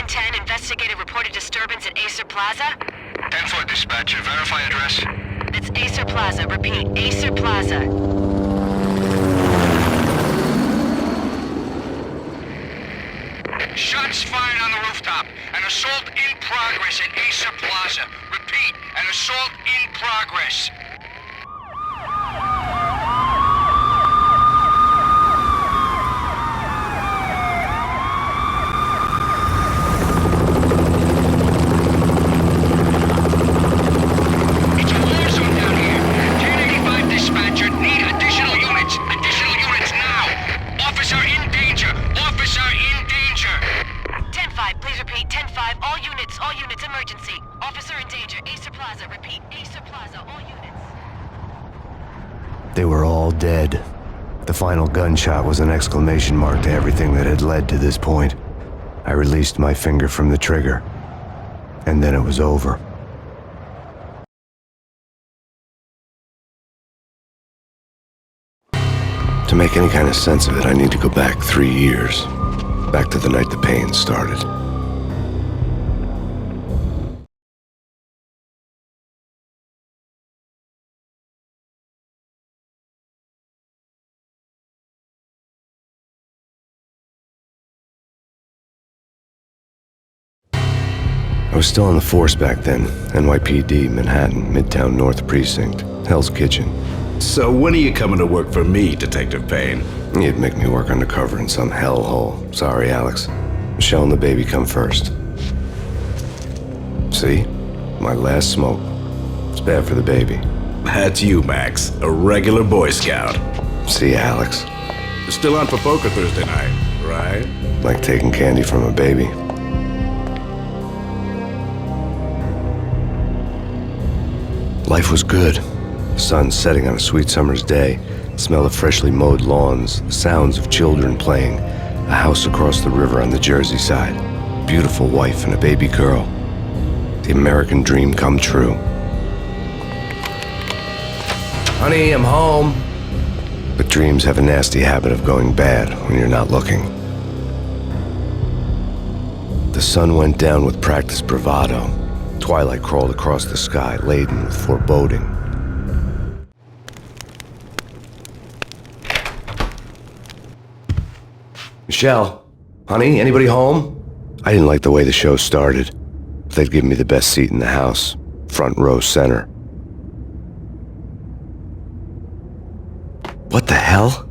1010, investigated reported disturbance at Acer Plaza. 10-4 dispatcher, verify address. It's Acer Plaza, repeat, Acer Plaza. Shots fired on the rooftop. An assault in progress at Acer Plaza. Repeat, an assault in progress. It's a war zone down here. 1085 dispatcher, need additional units. Additional units now. Officer in danger. Officer in danger. 10-5, please repeat, 10-5, all units, emergency. Officer in danger, Acer Plaza, repeat, Acer Plaza, all units. They were all dead. The final gunshot was an exclamation mark to everything that had led to this point. I released my finger from the trigger, and then it was over. To make any kind of sense of it, I need to go back 3 years. Back to the night the Payne started. I was still on the force back then. NYPD, Manhattan, Midtown North Precinct, Hell's Kitchen. So when are you coming to work for me, Detective Payne? You'd make me work undercover in some hellhole. Sorry, Alex. Michelle and the baby come first. See? My last smoke. It's bad for the baby. That's you, Max. A regular Boy Scout. See, Alex. Still on for poker Thursday night, right? Like taking candy from a baby. Life was good. The sun setting on a sweet summer's day, the smell of freshly mowed lawns, the sounds of children playing, a house across the river on the Jersey side, beautiful wife and a baby girl. The American dream come true. Honey, I'm home. But dreams have a nasty habit of going bad when you're not looking. The sun went down with practiced bravado. Twilight crawled across the sky, laden with foreboding. Michelle, honey, anybody home? I didn't like the way the show started. They'd given me the best seat in the house, front row center. What the hell?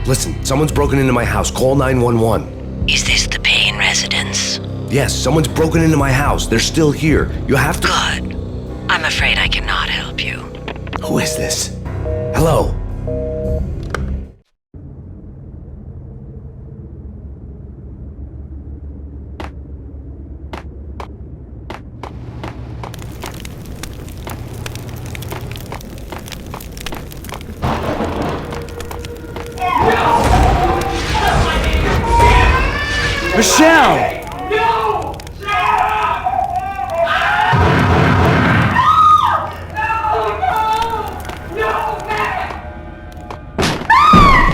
Listen, someone's broken into my house. Call 911. Is this the Payne residence? Yes, someone's broken into my house. They're still here. You have to... Good. I'm afraid I cannot help you. Who is this? Hello? Michelle! No!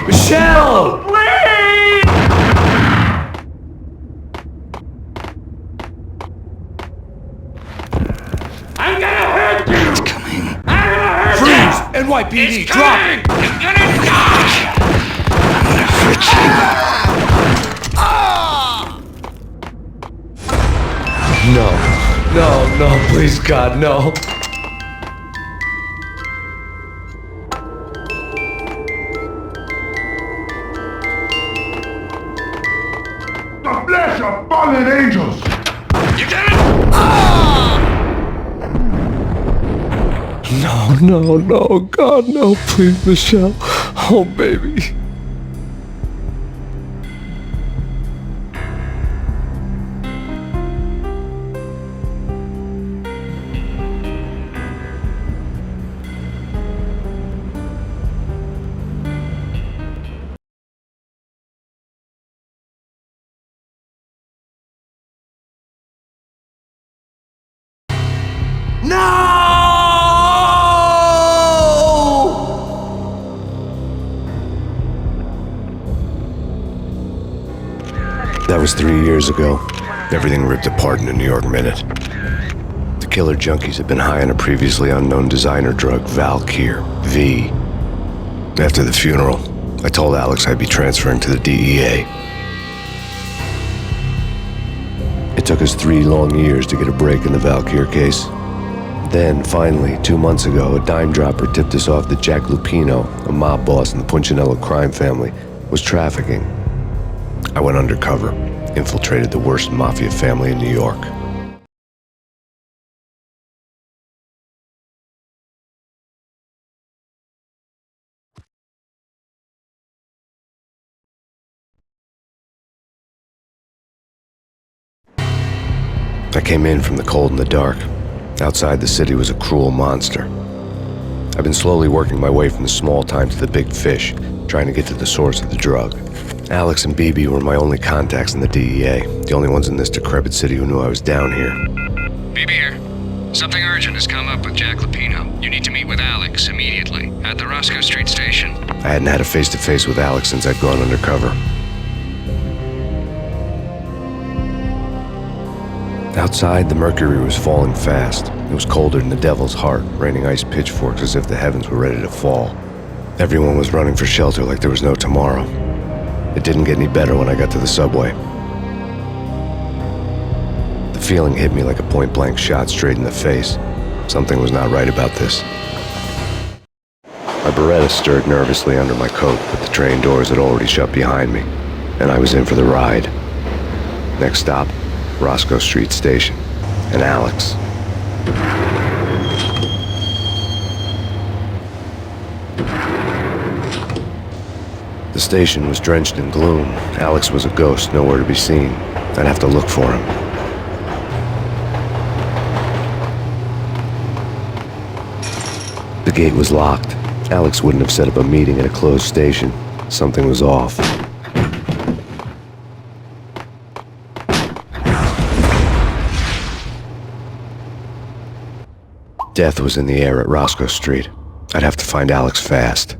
Michelle! Please! I'm gonna hurt you! It's coming. I'm gonna hurt you! Freeze! NYPD, It's drop coming! it! You're gonna die! I'm gonna hurt you. No. No, please, God, no. The flesh of fallen angels! You get it? No, God, no, please, Michelle. Oh, baby. That was 3 years ago. Everything ripped apart in a New York minute. The killer junkies had been high on a previously unknown designer drug, Valkyr, V. After the funeral, I told Alex I'd be transferring to the DEA. It took us 3 long years to get a break in the Valkyr case. Then, finally, 2 months ago, a dime dropper tipped us off that Jack Lupino, a mob boss in the Punchinello crime family, was trafficking. I went undercover, infiltrated the worst mafia family in New York. I came in from the cold and the dark. Outside the city was a cruel monster. I've been slowly working my way from the small time to the big fish, trying to get to the source of the drug. Alex and BB were my only contacts in the DEA, the only ones in this decrepit city who knew I was down here. BB here. Something urgent has come up with Jack Lupino. You need to meet with Alex immediately at the Roscoe Street station. I hadn't had a face-to-face with Alex since I'd gone undercover. Outside, the mercury was falling fast. It was colder than the devil's heart, raining ice pitchforks as if the heavens were ready to fall. Everyone was running for shelter like there was no tomorrow. It didn't get any better when I got to the subway. The feeling hit me like a point-blank shot straight in the face. Something was not right about this. My Beretta stirred nervously under my coat, but the train doors had already shut behind me, and I was in for the ride. Next stop, Roscoe Street Station, and Alex. The station was drenched in gloom. Alex was a ghost, nowhere to be seen. I'd have to look for him. The gate was locked. Alex wouldn't have set up a meeting at a closed station. Something was off. Death was in the air at Roscoe Street. I'd have to find Alex fast.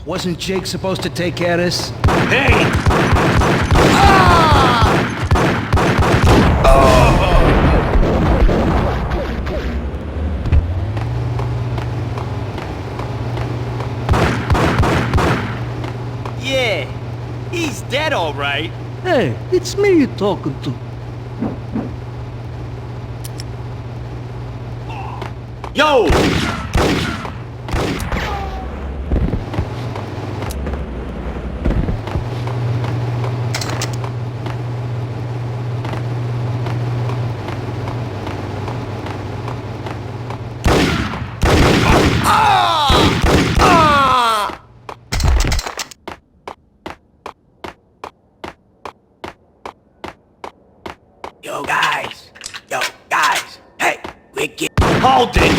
Wasn't Jake supposed to take care of this? Hey! Yeah, he's dead all right. Hey, it's me you're talking to. Yo! Yo guys, hey, we get. Hold it!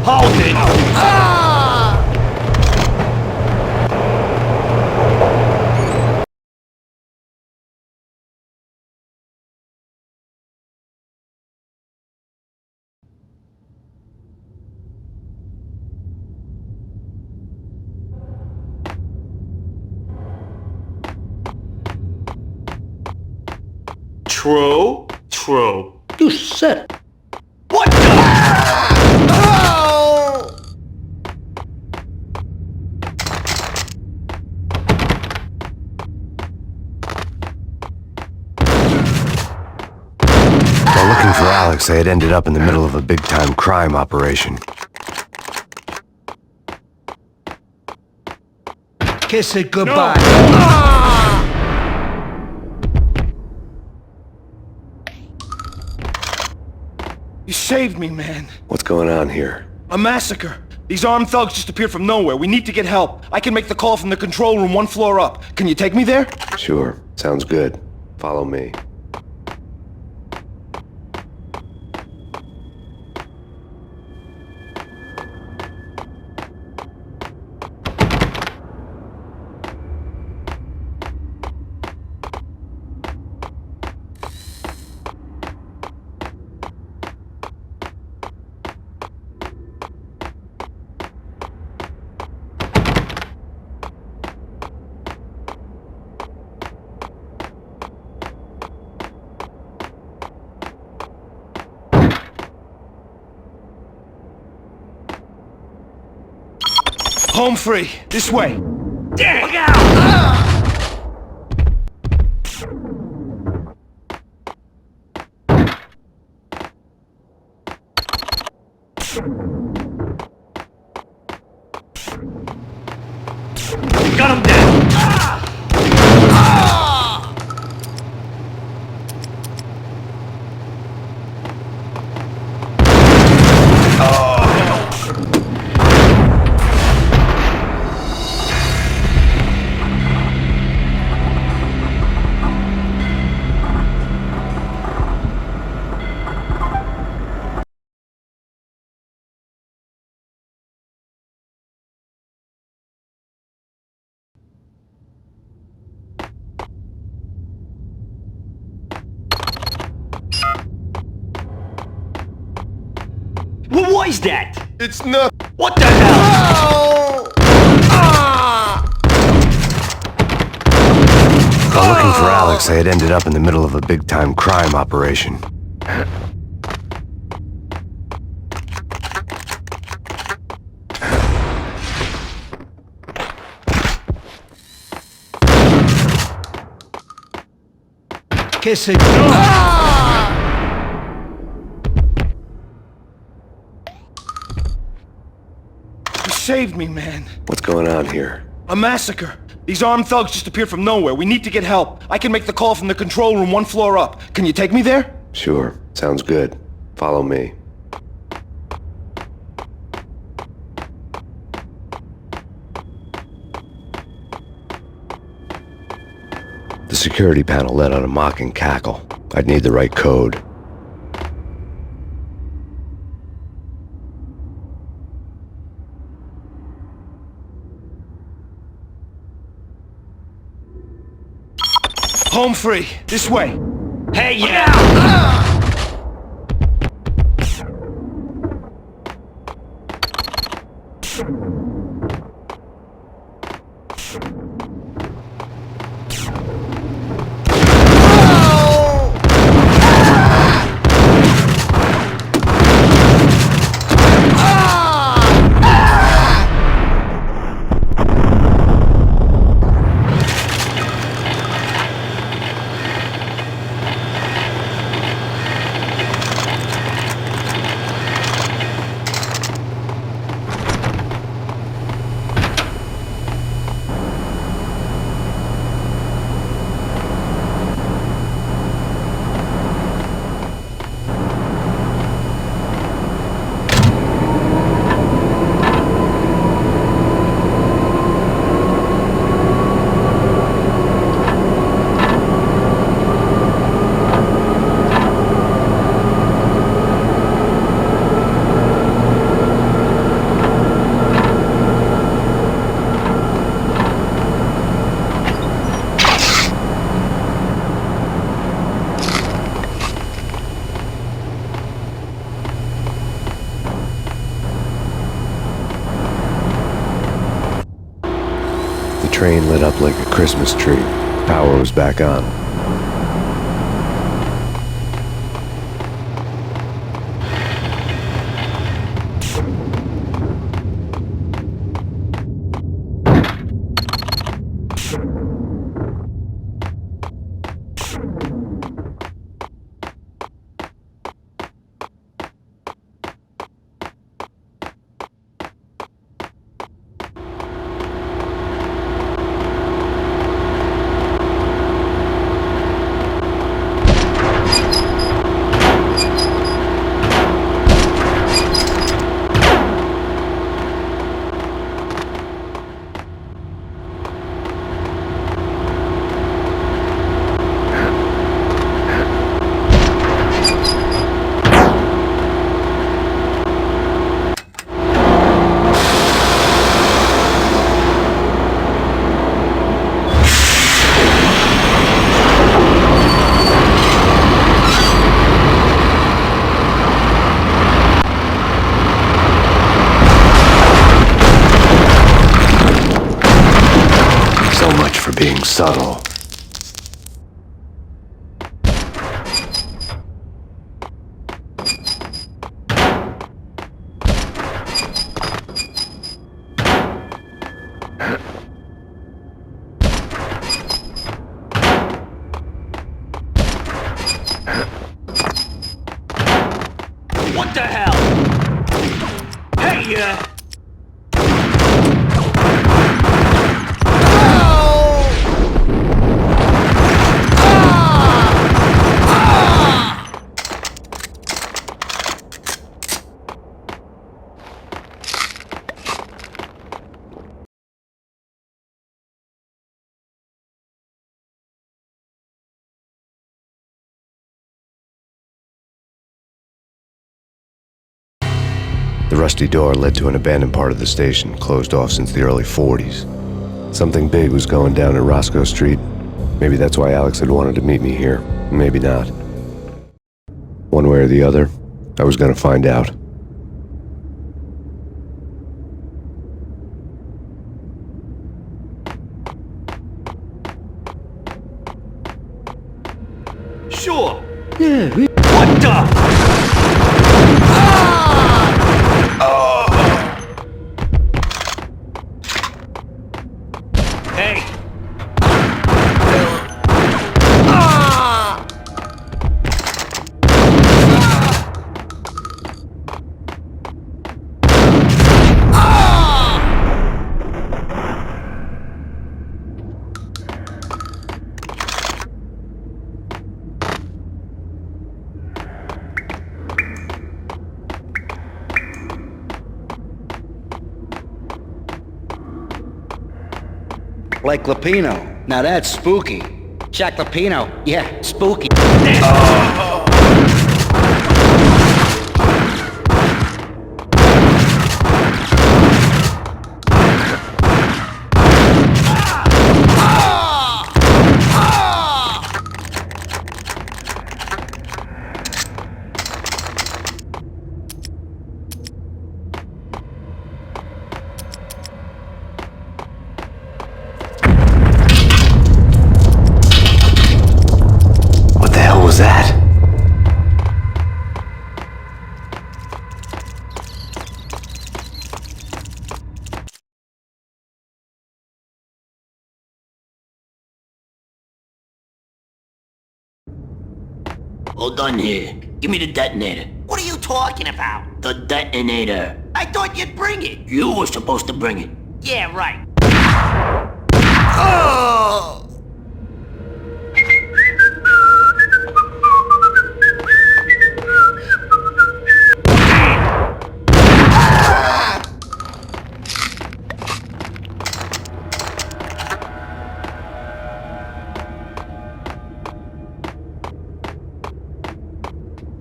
Hold it! True. True. You said. What the? Oh! While looking for Alex, they had ended up in the middle of a big-time crime operation. Kiss it goodbye. You saved me, man. What's going on here? A massacre. These armed thugs just appeared from nowhere. We need to get help. I can make the call from the control room 1 floor up. Can you take me there? Sure, sounds good. Follow me. Home free. This way. Damn! Look out! Got him down! What was that? It's not. What the hell? While looking for Alex, they had ended up in the middle of a big-time crime operation. Kiss it. You saved me, man. What's going on here? A massacre. These armed thugs just appeared from nowhere. We need to get help. I can make the call from the control room 1 floor up. Can you take me there? Sure, sounds good. Follow me. The security panel let out a mocking cackle. I'd need the right code. Home free. This way. Hey, yeah! The train lit up like a Christmas tree. Power was back on. being subtle. What the hell? Hey, The rusty door led to an abandoned part of the station, closed off since the early 40s. Something big was going down at Roscoe Street. Maybe that's why Alex had wanted to meet me here. Maybe not. One way or the other, I was gonna find out. sure. Yeah. What the? Hey. Like Lapino. Now that's spooky. Jack Lapino. Yeah, spooky. What the hell was that? Hold on here. Give me the detonator. What are you talking about? The detonator. I thought you'd bring it. You were supposed to bring it. Yeah, right. Oh!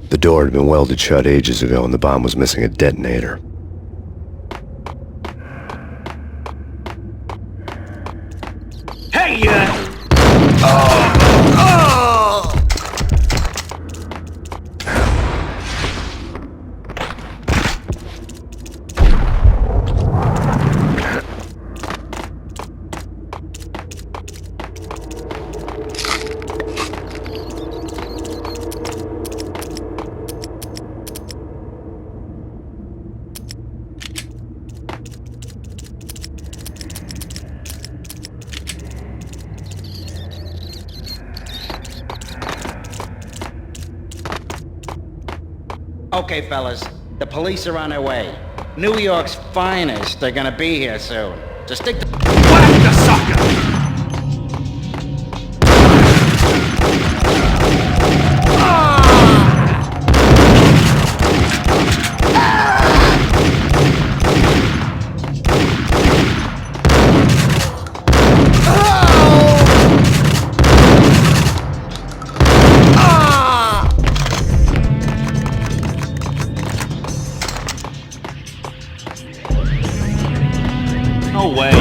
The door had been welded shut ages ago and the bomb was missing a detonator. Hey, Okay, fellas. The police are on their way. New York's finest. They're gonna be here soon. So stick to... whack the sucker! No way.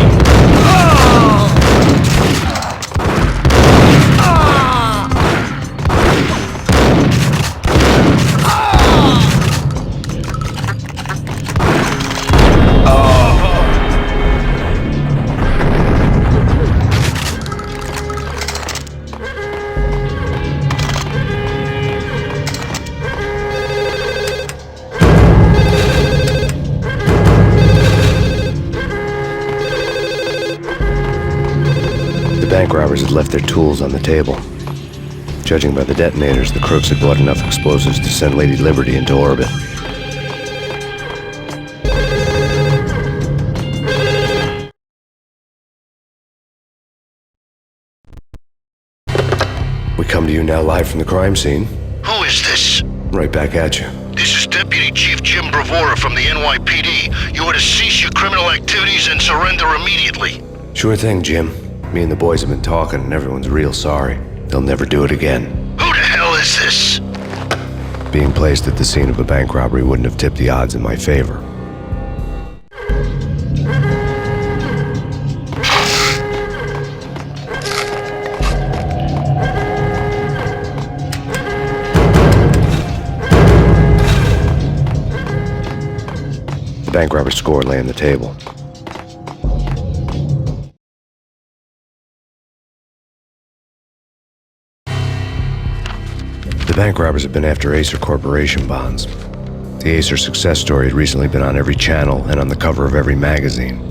bank robbers had left their tools on the table. Judging by the detonators, the crooks had bought enough explosives to send Lady Liberty into orbit. We come to you now live from the crime scene. Who is this? Right back at you. This is Deputy Chief Jim Bravura from the NYPD. You are to cease your criminal activities and surrender immediately. Sure thing, Jim. Me and the boys have been talking, and everyone's real sorry. They'll never do it again. Who the hell is this? Being placed at the scene of a bank robbery wouldn't have tipped the odds in my favor. The bank robber's score lay on the table. The bank robbers have been after Acer Corporation bonds. The Acer success story had recently been on every channel and on the cover of every magazine.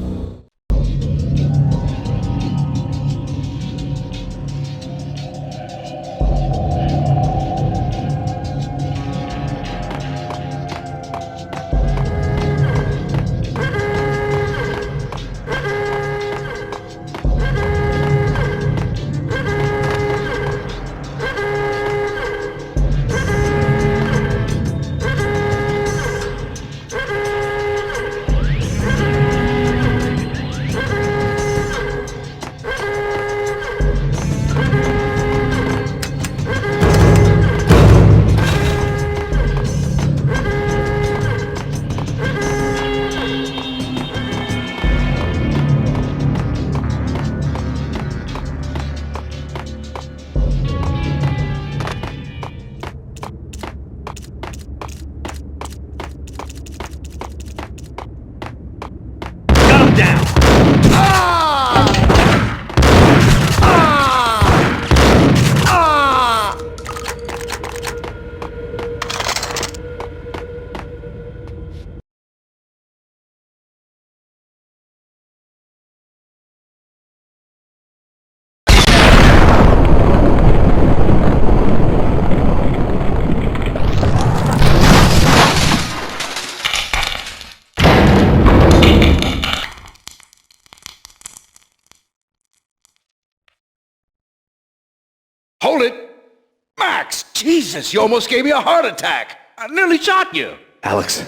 Hold it! Max! Jesus, you almost gave me a heart attack! I nearly shot you! Alex,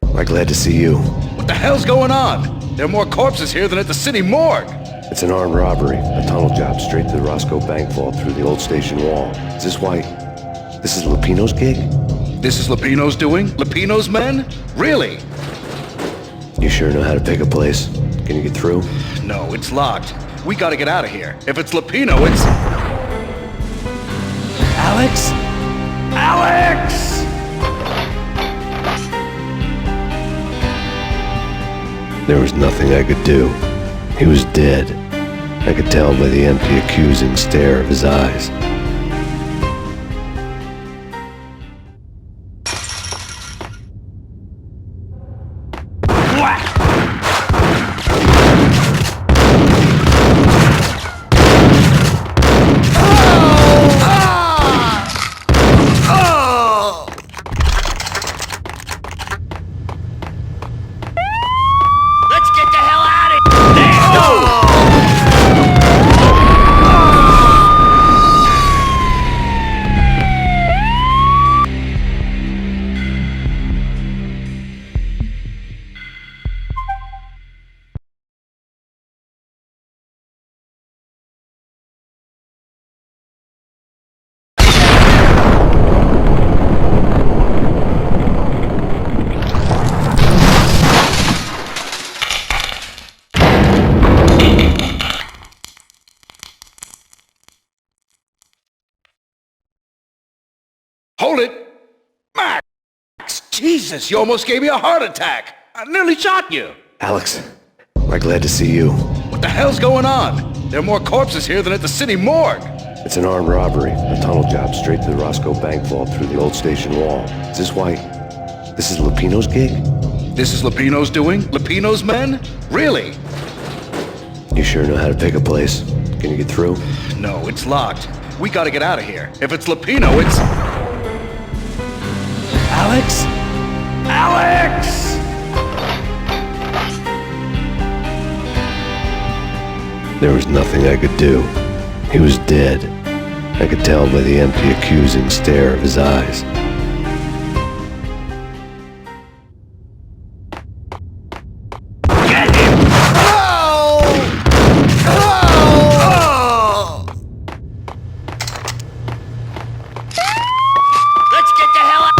we're glad to see you. What the hell's going on? There are more corpses here than at the city morgue! It's an armed robbery, a tunnel job straight to the Roscoe Bank vault through the old station wall. Is this why... this is Lupino's gig? This is Lupino's doing? Lupino's men? Really? You sure know how to pick a place? Can you get through? No, it's locked. We gotta get out of here. If it's Lupino, it's... Alex? Alex! There was nothing I could do. He was dead. I could tell by the empty, accusing stare of his eyes. Hold it! Max! Jesus, you almost gave me a heart attack! I nearly shot you! Alex, we're glad to see you. What the hell's going on? There are more corpses here than at the city morgue! It's an armed robbery, a tunnel job straight to the Roscoe Bank vault through the old station wall. Is this why... this is Lupino's gig? This is Lupino's doing? Lupino's men? Really? You sure know how to pick a place. Can you get through? No, it's locked. We gotta get out of here. If it's Lupino, it's... Alex? Alex! There was nothing I could do. He was dead. I could tell by the empty, accusing stare of his eyes. Let's get the hell out!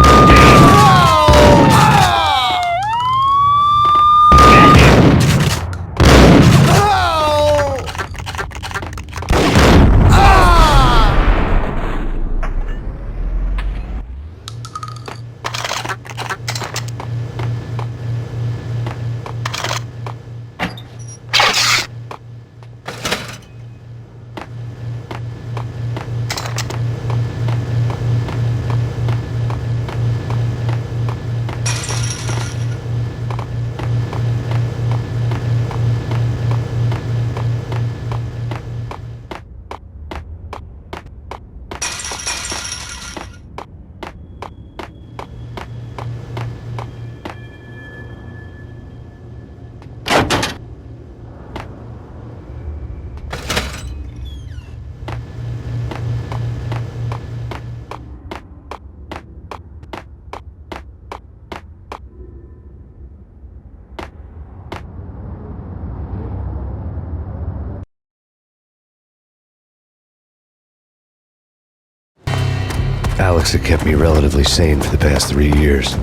Alex had kept me relatively sane for the past 3 years.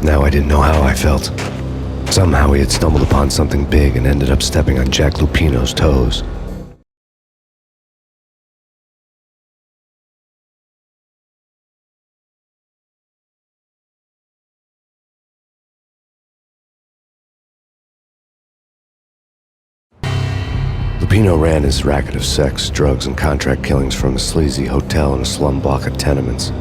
Now I didn't know how I felt. Somehow he had stumbled upon something big and ended up stepping on Jack Lupino's toes. Lupino ran his racket of sex, drugs, and contract killings from a sleazy hotel in a slum block of tenements.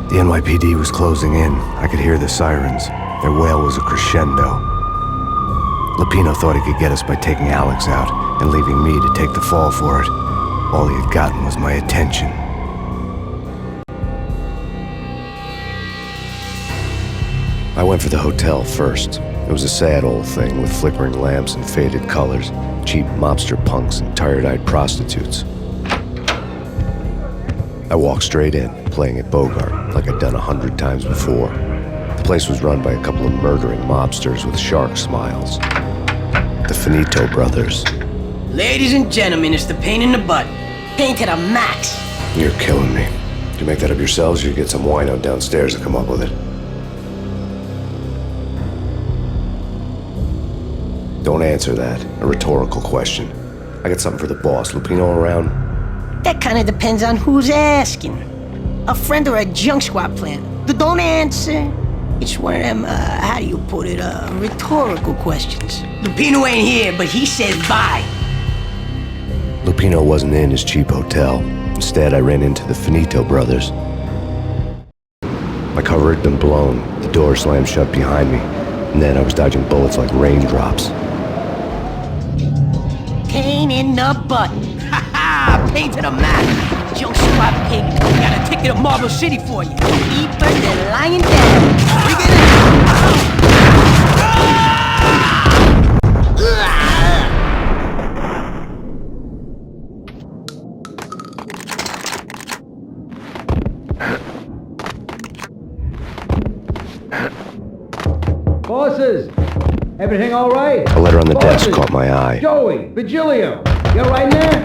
The NYPD was closing in. I could hear the sirens. Their wail was a crescendo. Lupino thought he could get us by taking Alex out and leaving me to take the fall for it. All he had gotten was my attention. I went for the hotel first. It was a sad old thing with flickering lamps and faded colors, cheap mobster punks and tired-eyed prostitutes. I walked straight in, playing at Bogart, like I'd done 100 times before. The place was run by a couple of murdering mobsters with shark smiles. The Finito brothers. Ladies and gentlemen, it's the Payne in the butt. Payne to the max. You're killing me. Did you make that up yourselves, or you get some wino downstairs to come up with it? Don't answer that. A rhetorical question. I got something for the boss. Lupino around? That kind of depends on who's asking. A friend or a junk squad plan. Don't answer. It's one of them, how do you put it, rhetorical questions. Lupino ain't here, but he says bye. Lupino wasn't in his cheap hotel. Instead, I ran into the Finito brothers. My cover had been blown. The door slammed shut behind me. And then I was dodging bullets like raindrops. Payne in the butt. Ha ha! Payne to the max. Junk squad pig. Got a ticket to Marble City for you. Eat first and lying down. Bring it in. Bosses, everything all right? A letter on the desk caught my eye. Joey, Virgilio, you all right in there?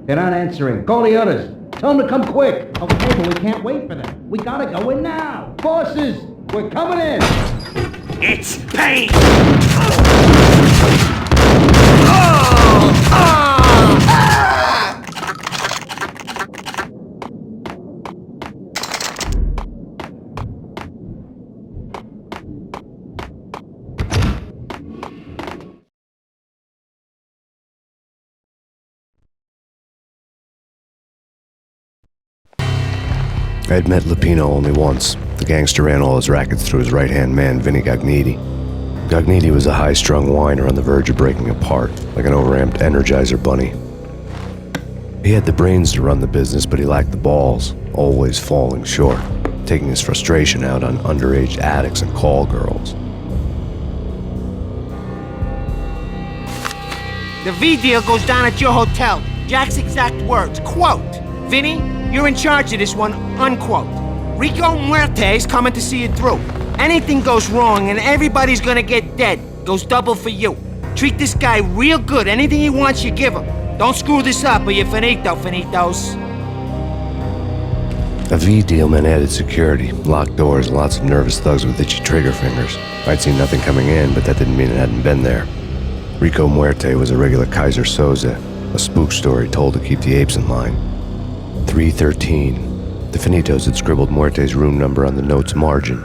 They're not answering. Call the others. Tell them to come quick. Okay, but we can't wait for them. We gotta go in now. Bosses, we're coming in. It's Payne! I had met Lupino only once. The gangster ran all his rackets through his right-hand man, Vinny Gagniti. Gognitti was a high-strung whiner on the verge of breaking apart, like an overamped Energizer bunny. He had the brains to run the business, but he lacked the balls, always falling short, taking his frustration out on underage addicts and call girls. The V deal goes down at your hotel. Jack's exact words, quote, "Vinny, you're in charge of this one," unquote. Rico Muerte's coming to see it through. Anything goes wrong and everybody's gonna get dead. Goes double for you. Treat this guy real good. Anything he wants, you give him. Don't screw this up or you're finito, finitos. A V deal meant added security, locked doors, and lots of nervous thugs with itchy trigger fingers. I'd seen nothing coming in, but that didn't mean it hadn't been there. Rico Muerte was a regular Kaiser Soze, a spook story told to keep the apes in line. 313. The Finitos had scribbled Muerte's room number on the note's margin.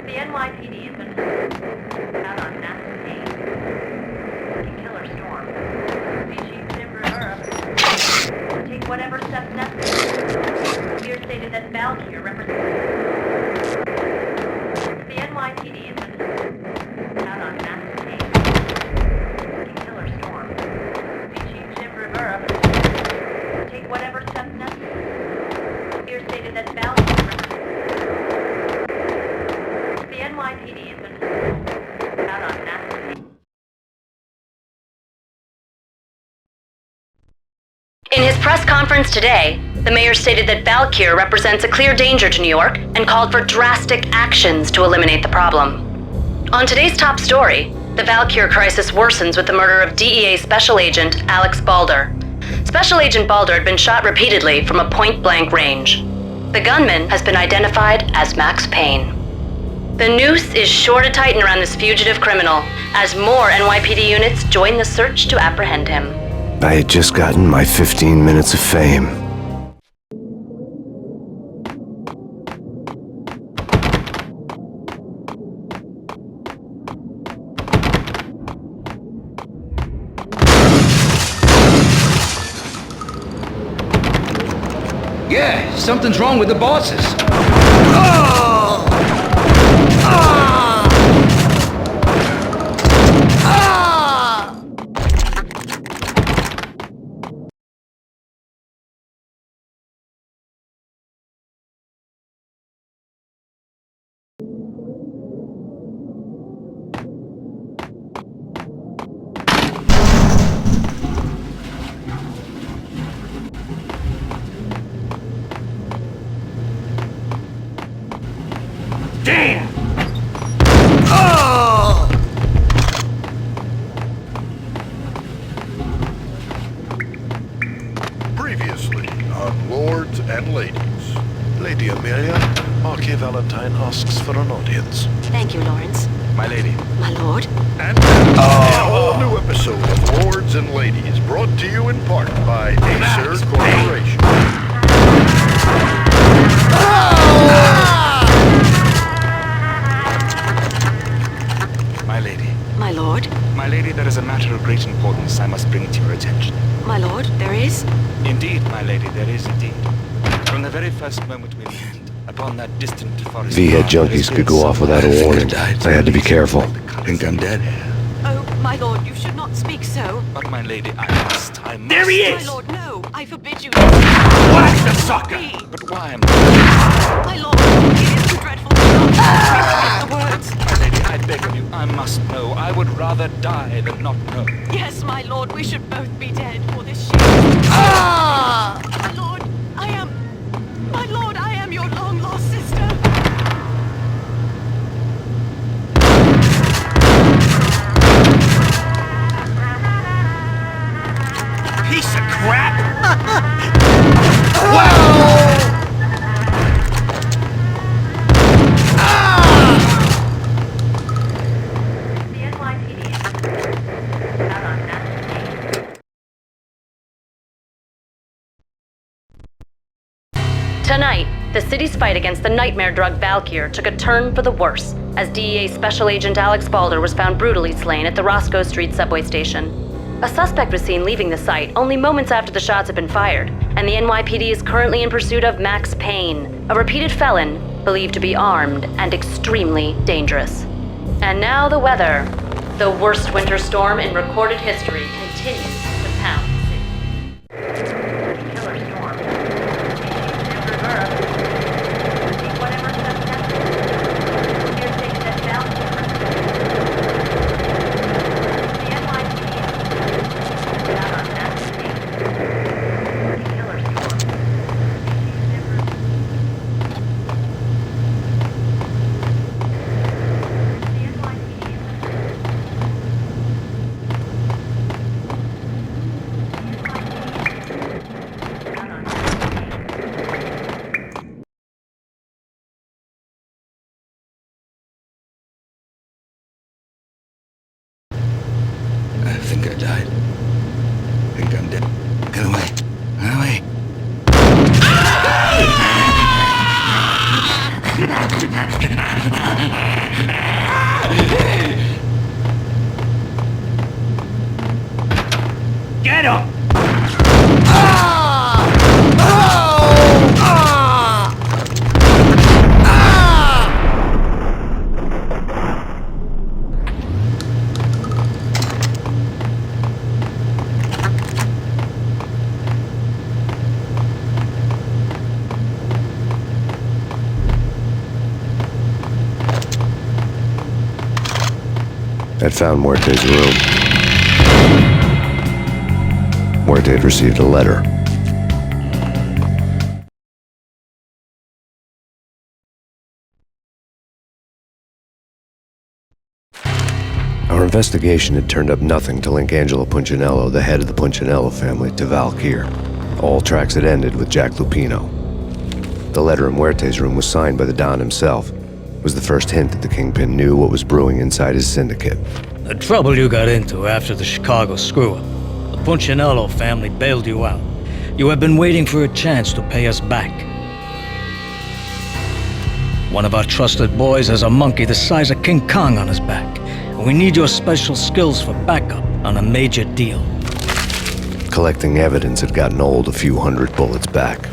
The NYPD has been out on massive Payne. Killer storm. Chief Jim Rivera. Take whatever steps necessary. Here stated that Valkyrie represents. The NYPD has been out on massive Payne. Killer storm. Chief Jim Rivera. Take whatever steps necessary. Here stated that Valkyrie represents. The NYPD has been out on massive. In his press conference today, the mayor stated that Valkyr represents a clear danger to New York and called for drastic actions to eliminate the problem. On today's top story, the Valkyr crisis worsens with the murder of DEA Special Agent Alex Balder. Special Agent Balder had been shot repeatedly from a point-blank range. The gunman has been identified as Max Payne. The noose is sure to tighten around this fugitive criminal as more NYPD units join the search to apprehend him. I had just gotten my 15 minutes of fame. Yeah, something's wrong with the bosses. Damn! Previously on Lords and Ladies. Lady Amelia, Marquis Valentine asks for an audience. Thank you, Lawrence. My lady. My lord. And now, an all-new episode of Lords and Ladies, brought to you in part by Acer Corporation. My lady. My lord. My lady, there is a matter of great importance I must bring to your attention. My lord, there is? Indeed, my lady, there is indeed. From the very first moment we met, upon that distant forest... V-head junkies could go off without a warning. I had to be careful. Think I'm dead? Oh, my lord, you should not speak so. But my lady, I must. There he is! My lord, no. I forbid you. Whack the sucker! But why am My lord, it is too dreadful to not the words. My lady, I beg of you, I must know. I would rather die than not know. Yes, my lord, we should both be dead for this shame. My lord, My lord, I am your long-lost sister. Piece of crap! Tonight, the city's fight against the nightmare drug Valkyr took a turn for the worse, as DEA Special Agent Alex Balder was found brutally slain at the Roscoe Street subway station. A suspect was seen leaving the site only moments after the shots had been fired, and the NYPD is currently in pursuit of Max Payne, a repeated felon believed to be armed and extremely dangerous. And now the weather. The worst winter storm in recorded history continues to pound the city. Killer storm. Whatever steps necessary. Here's taken that Valkyr the NYPD out on Max Payne. Killer storm. I think I died. I think I'm dead. Get away. Get away. Get him! I'd found Muerte's room. Muerte had received a letter. Our investigation had turned up nothing to link Angelo Punchinello, the head of the Punchinello family, to Valkyr. All tracks had ended with Jack Lupino. The letter in Muerte's room was signed by the Don himself. It was the first hint that the Kingpin knew what was brewing inside his syndicate. The trouble you got into after the Chicago screw-up. The Punchinello family bailed you out. You have been waiting for a chance to pay us back. One of our trusted boys has a monkey the size of King Kong on his back. And we need your special skills for backup on a major deal. Collecting evidence had gotten old a few hundred bullets back.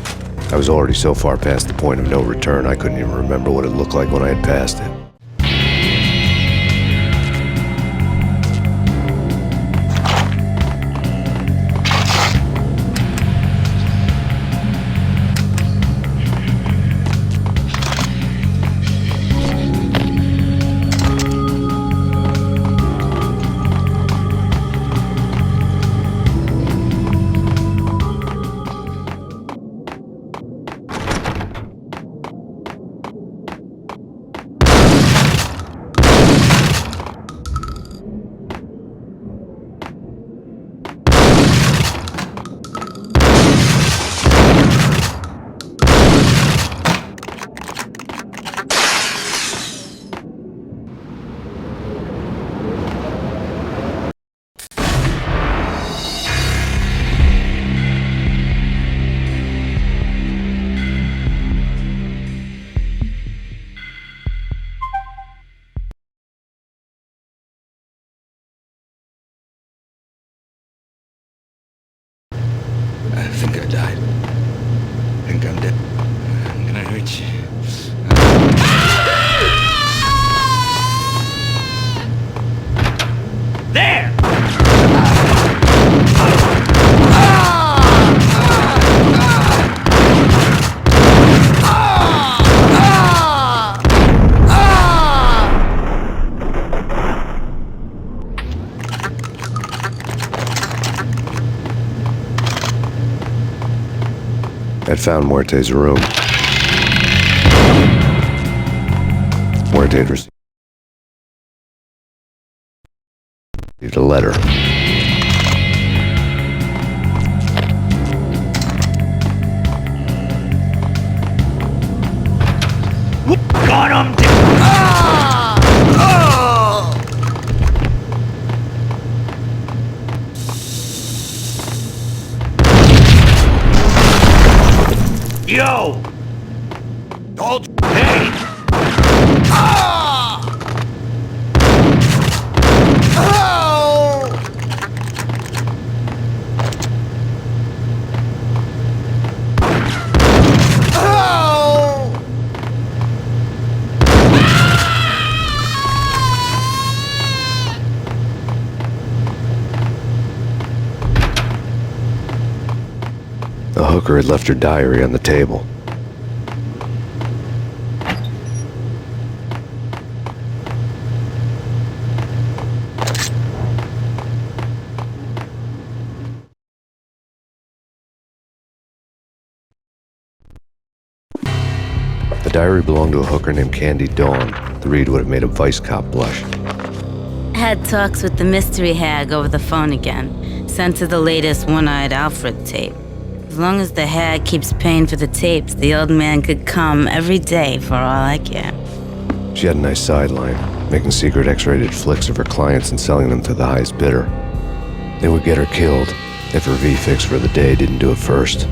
I was already so far past the point of no return, I couldn't even remember what it looked like when I had passed it. I think I died. I think I'm dead. I'm gonna hurt you. There! I'd found Muerte's room. Muerte had received a letter. Got him! Yo! Hold. Hey! Ah! Oh! Oh! The hooker had left her diary on the table. The diary belonged to a hooker named Candy Dawn. The read would have made a vice cop blush. Had talks with the mystery hag over the phone again. Sent to the latest One-Eyed Alfred tape. As long as the hag keeps paying for the tapes, the old man could come every day for all I care. She had a nice sideline, making secret X-rated flicks of her clients and selling them to the highest bidder. They would get her killed if her V-fix for the day didn't do it first.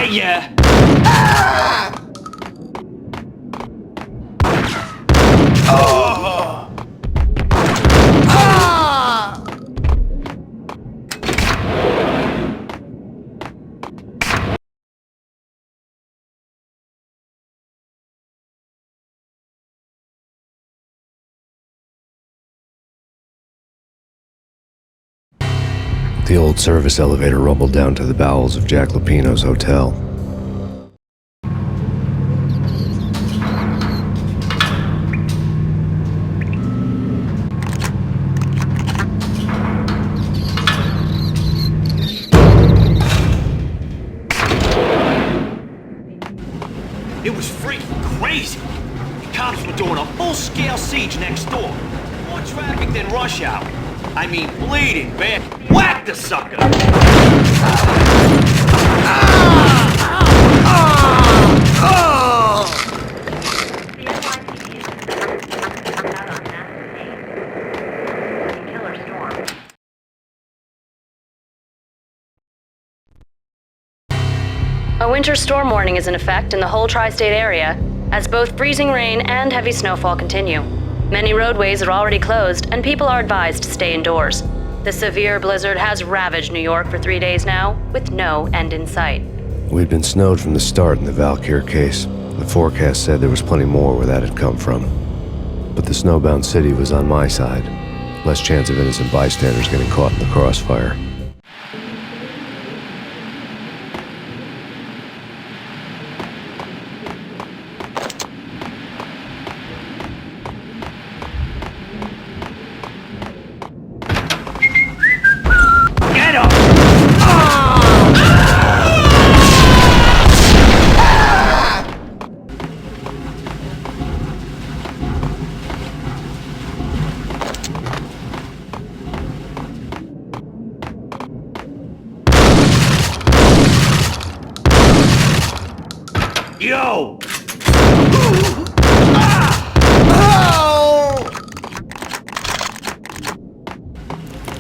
Yeah. Oh. The old service elevator rumbled down to the bowels of Jack Lupino's hotel. It was freaking crazy. The cops were doing a full-scale siege next door. More traffic than rush hour. I mean, bleeding bad. Whack the sucker! A winter storm warning is in effect in the whole tri-state area, as both freezing rain and heavy snowfall continue. Many roadways are already closed, and people are advised to stay indoors. The severe blizzard has ravaged New York for 3 days now, with no end in sight. We'd been snowed from the start in the Valkyr case. The forecast said there was plenty more where that had come from. But the snowbound city was on my side. Less chance of innocent bystanders getting caught in the crossfire. Yo!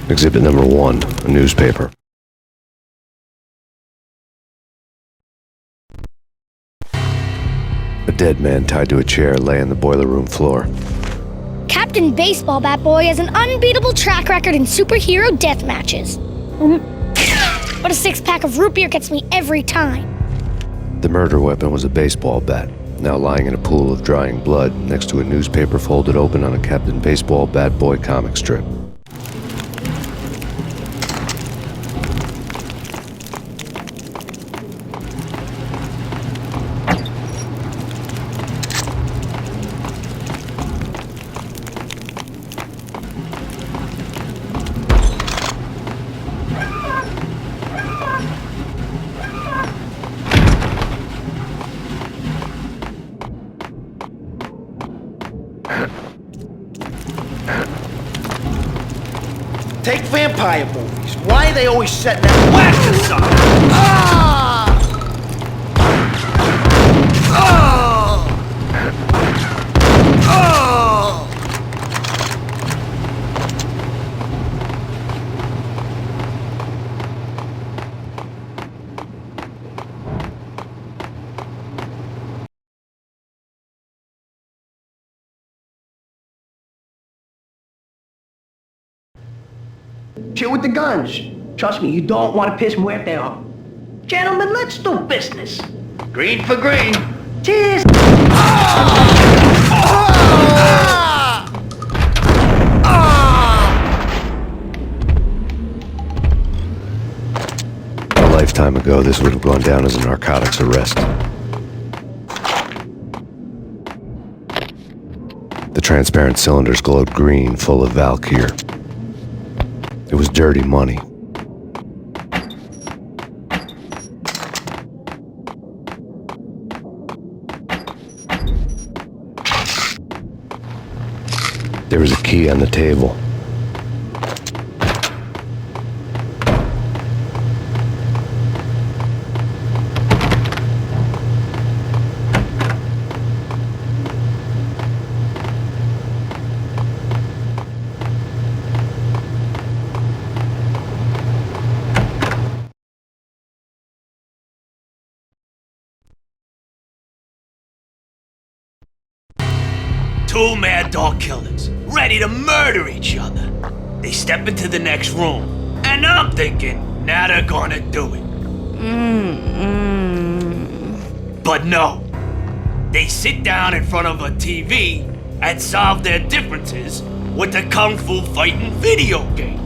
Exhibit number 1, a newspaper. A dead man tied to a chair lay on the boiler room floor. Captain Baseball Bat Boy has an unbeatable track record in superhero death matches. But a 6-pack of root beer gets me every time. The murder weapon was a baseball bat, now lying in a pool of drying blood next to a newspaper folded open on a Captain Baseball Bat Boy comic strip. Take vampire movies. Why are they always setting that whack aside? Chill with the guns. Trust me, you don't want to piss Muerte off. Gentlemen, let's do business. Green for green. Cheers! A lifetime ago, this would have gone down as a narcotics arrest. The transparent cylinders glowed green, full of Valkyr. It was dirty money. There was a key on the table. Two mad dog killers, ready to murder each other. They step into the next room, and I'm thinking, now they're gonna do it. But no. They sit down in front of a TV and solve their differences with the Kung Fu fighting video game.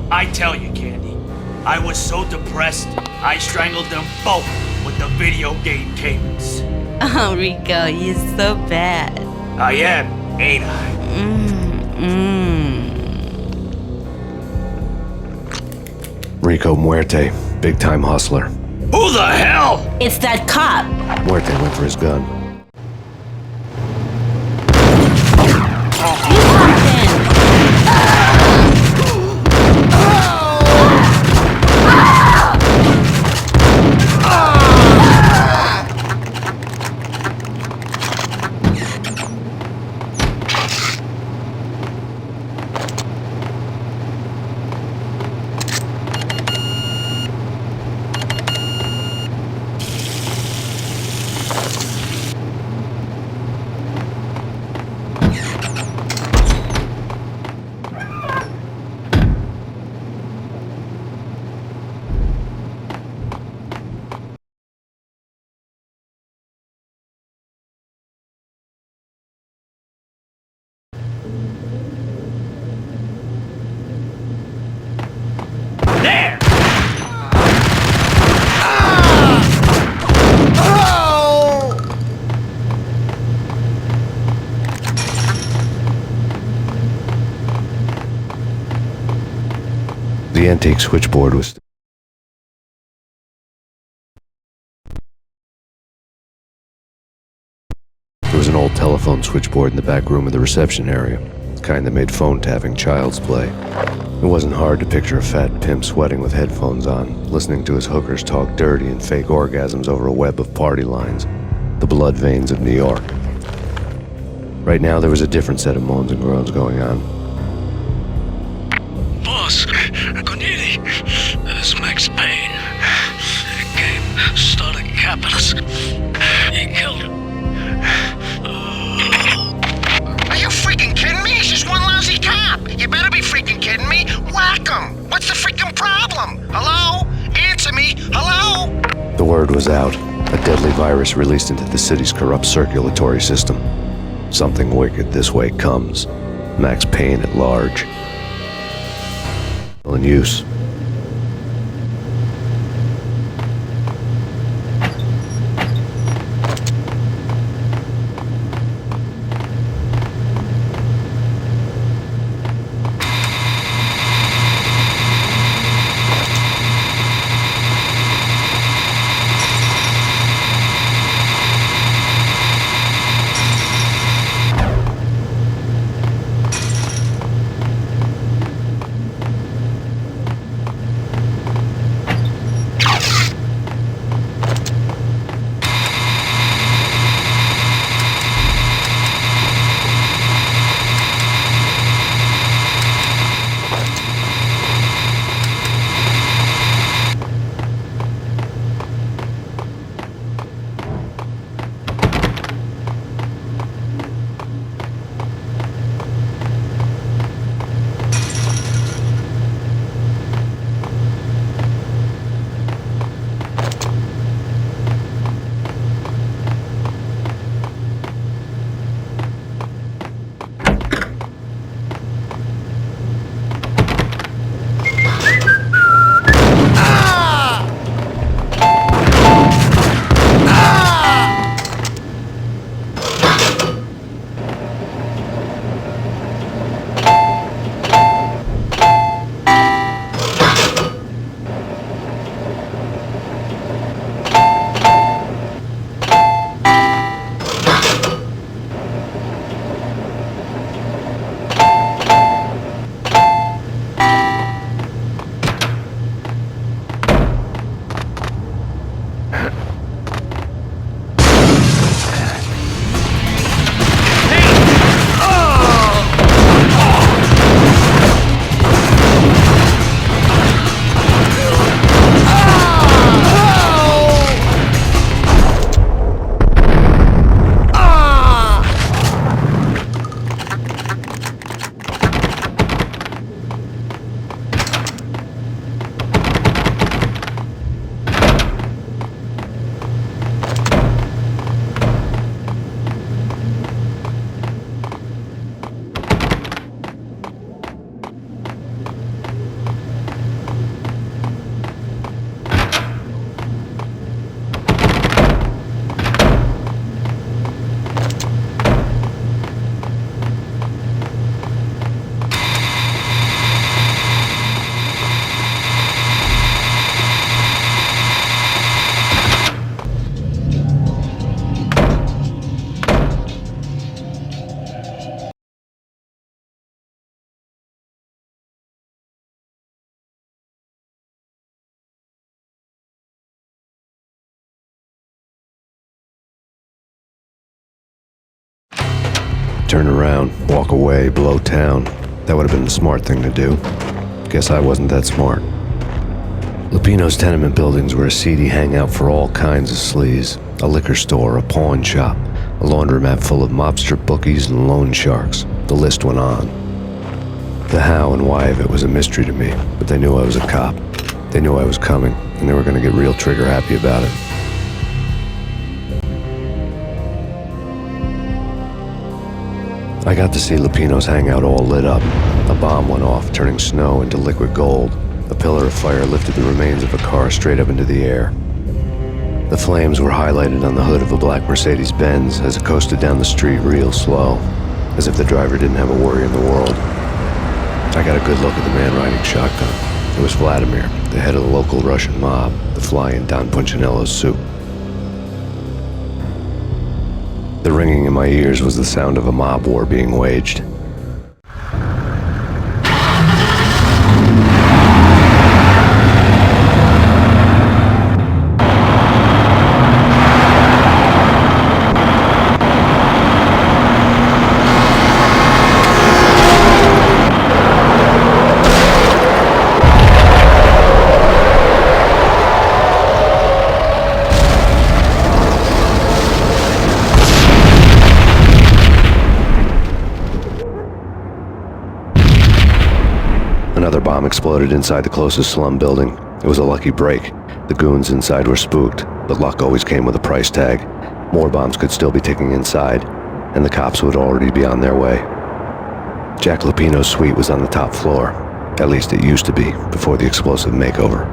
I tell you, Candy, I was so depressed, I strangled them both with the video game cables. Oh, Rico, you're so bad. I am, ain't I? Rico Muerte, big-time hustler. Who the hell? It's that cop. Muerte went for his gun. There! The antique switchboard was... There was an old telephone switchboard in the back room of the reception area, the kind that made phone tapping child's play. It wasn't hard to picture a fat pimp sweating with headphones on, listening to his hookers talk dirty and fake orgasms over a web of party lines, the blood veins of New York. Right now, there was a different set of moans and groans going on. Boss, Cornelia, this is Max Payne. Game started capitalist. He killed him. Are you freaking kidding me? He's just one lousy cop. You better be freaking kidding me. Whack him. What's the freaking problem? Hello? Answer me. Hello? The word was out. A deadly virus released into the city's corrupt circulatory system. Something wicked this way comes. Max Payne at large. In use. turn around, walk away, blow town. That would have been the smart thing to do. Guess I wasn't that smart. Lupino's tenement buildings were a seedy hangout for all kinds of sleaze. A liquor store, a pawn shop, a laundromat full of mobster bookies and loan sharks. The list went on. The how and why of it was a mystery to me, but they knew I was a cop. They knew I was coming, and they were going to get real trigger happy about it. I got to see Lupino's hangout all lit up. A bomb went off, turning snow into liquid gold. A pillar of fire lifted the remains of a car straight up into the air. The flames were highlighted on the hood of a black Mercedes-Benz as it coasted down the street real slow, as if the driver didn't have a worry in the world. I got a good look at the man riding shotgun. It was Vladimir, the head of the local Russian mob, the fly in Don Punchinello's soup. The ringing in my ears was the sound of a mob war being waged. Another bomb exploded inside the closest slum building. It was a lucky break. The goons inside were spooked, but luck always came with a price tag. More bombs could still be ticking inside, and the cops would already be on their way. Jack Lupino's suite was on the top floor. At least it used to be, before the explosive makeover.